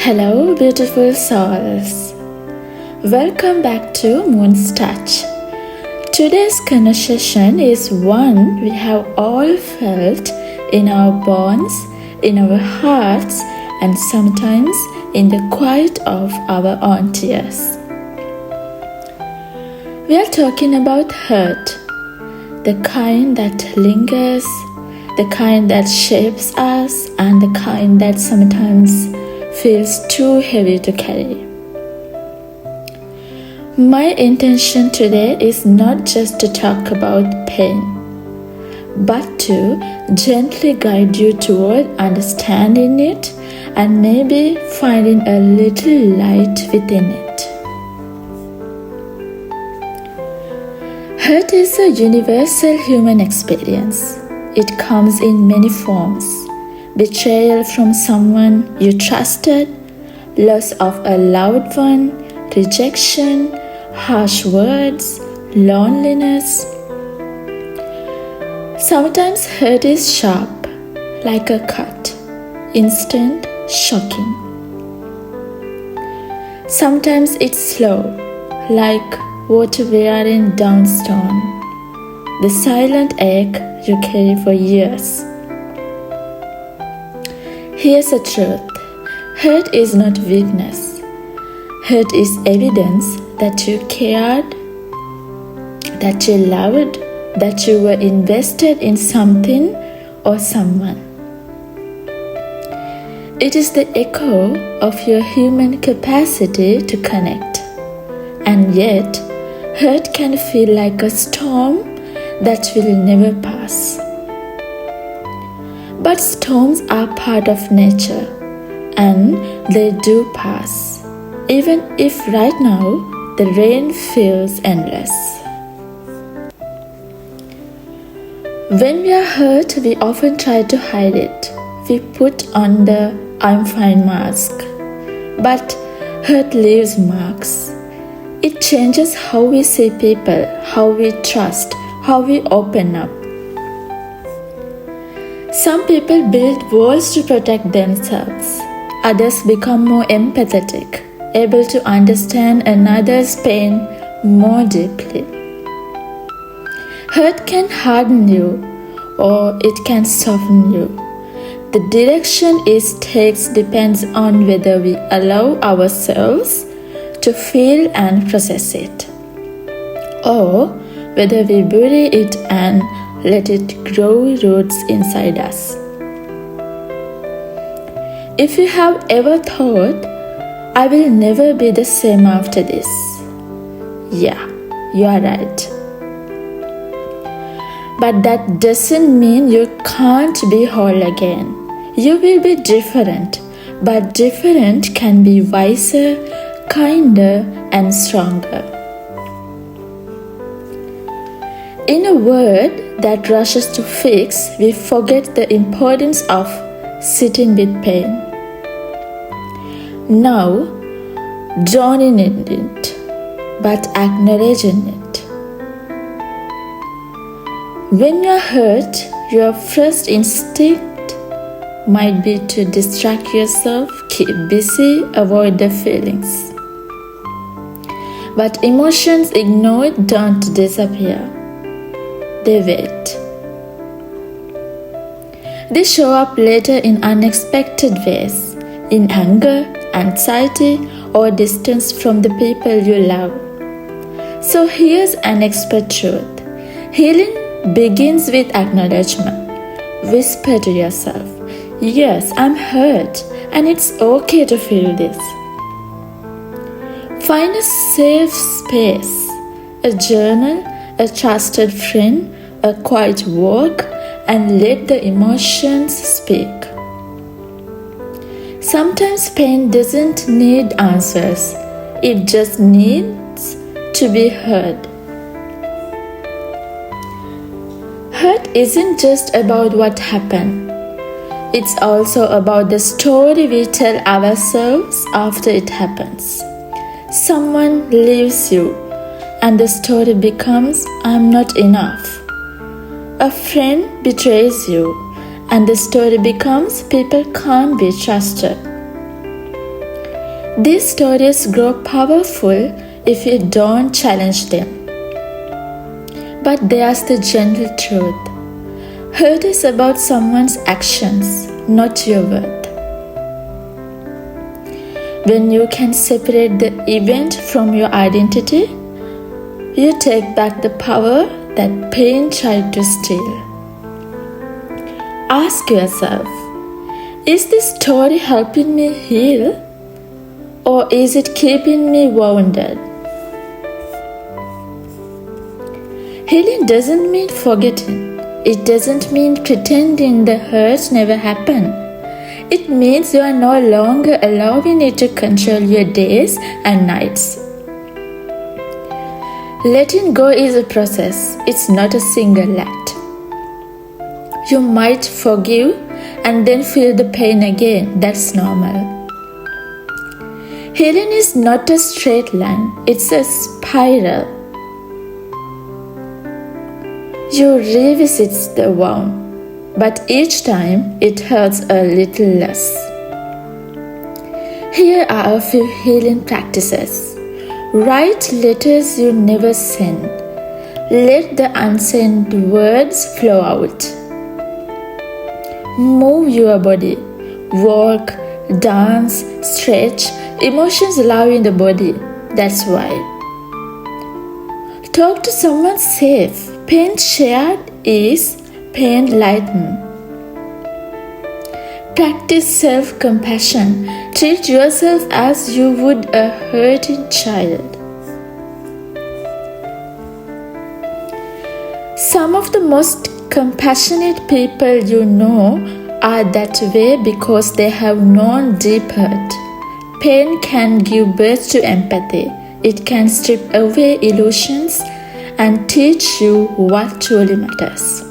Hello, beautiful souls. Welcome back to Moon's Touch. Today's conversation is one we have all felt in our bones, in our hearts, and sometimes in the quiet of our own tears. We are talking about hurt, the kind that lingers, the kind that shapes us, and the kind that sometimes feels too heavy to carry. My intention today is not just to talk about pain, but to gently guide you toward understanding it and maybe finding a little light within it. Hurt is a universal human experience. It comes in many forms. Betrayal from someone you trusted, loss of a loved one, rejection, harsh words, loneliness. Sometimes hurt is sharp, like a cut, instant, shocking. Sometimes it's slow, like water wearing down stone, the silent ache you carry for years. Here's the truth. Hurt is not weakness. Hurt is evidence that you cared, that you loved, that you were invested in something or someone. It is the echo of your human capacity to connect. And yet, hurt can feel like a storm that will never pass. But storms are part of nature, and they do pass, even if right now the rain feels endless. When we are hurt, we often try to hide it. We put on the I'm fine mask. But hurt leaves marks. It changes how we see people, how we trust, how we open up. Some people build walls to protect themselves. Others become more empathetic, able to understand another's pain more deeply. Hurt can harden you, or it can soften you. The direction it takes depends on whether we allow ourselves to feel and process it, or whether we bury it and let it grow roots inside us. If you have ever thought, I will never be the same after this, yeah, you are right. But that doesn't mean you can't be whole again. You will be different, but different can be wiser, kinder, and stronger. In a world that rushes to fix, we forget the importance of sitting with pain. Now, drowning in it, but acknowledging it. When you are hurt, your first instinct might be to distract yourself, keep busy, avoid the feelings. But emotions ignored don't disappear. They wait. They show up later in unexpected ways, in anger, anxiety, or distance from the people you love. So here's an expert truth. Healing begins with acknowledgement. Whisper to yourself, yes, I'm hurt, and it's okay to feel this. Find a safe space, a journal, a trusted friend, a quiet walk, and let the emotions speak. Sometimes pain doesn't need answers, it just needs to be heard. Hurt isn't just about what happened, it's also about the story we tell ourselves after it happens. Someone leaves you, and the story becomes, I'm not enough. A friend betrays you, and the story becomes, people can't be trusted. These stories grow powerful if you don't challenge them. But there's the gentle truth. Hurt is about someone's actions, not your worth. When you can separate the event from your identity, you take back the power that pain tried to steal. Ask yourself, is this story helping me heal, or is it keeping me wounded? Healing doesn't mean forgetting. It doesn't mean pretending the hurt never happened. It means you are no longer allowing it to control your days and nights. Letting go is a process. It's not a single act. You might forgive and then feel the pain again. That's normal. Healing is not a straight line. It's a spiral. You revisit the wound, but each time it hurts a little less. Here are a few healing practices. Write letters you never send. Let the unsent words flow out. Move your body. Walk, dance, stretch. Emotions allow in the body. That's why. Talk to someone safe. Pain shared is pain lightened. Practice self-compassion. Treat yourself as you would a hurting child. Some of the most compassionate people you know are that way because they have known deep hurt. Pain can give birth to empathy. It can strip away illusions and teach you what truly matters.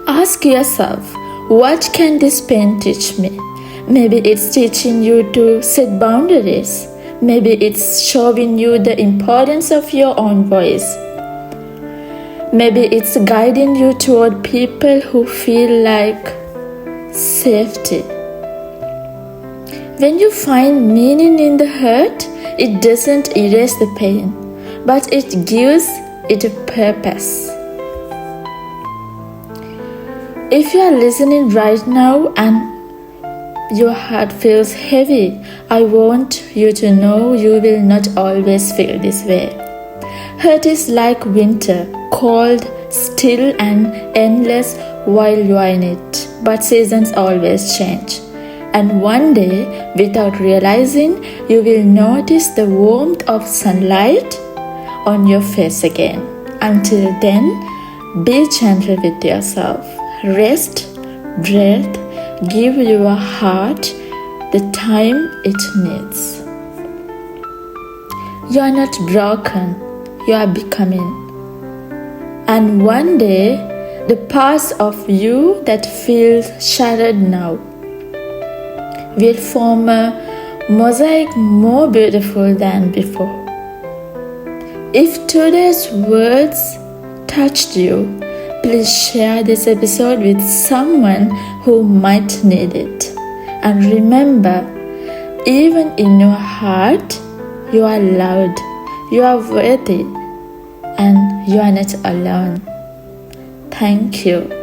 Ask yourself, what can this pain teach me? Maybe it's teaching you to set boundaries. Maybe it's showing you the importance of your own voice. Maybe it's guiding you toward people who feel like safety. When you find meaning in the hurt, it doesn't erase the pain, but it gives it a purpose. If you are listening right now and your heart feels heavy, I want you to know you will not always feel this way. Hurt is like winter, cold, still and endless while you are in it. But seasons always change. And one day, without realizing, you will notice the warmth of sunlight on your face again. Until then, be gentle with yourself. Rest, breathe, give your heart the time it needs. You are not broken, you are becoming. And one day, the parts of you that feel shattered now will form a mosaic more beautiful than before. If today's words touched you, please share this episode with someone who might need it. And remember, even in your heart, you are loved, you are worthy, and you are not alone. Thank you.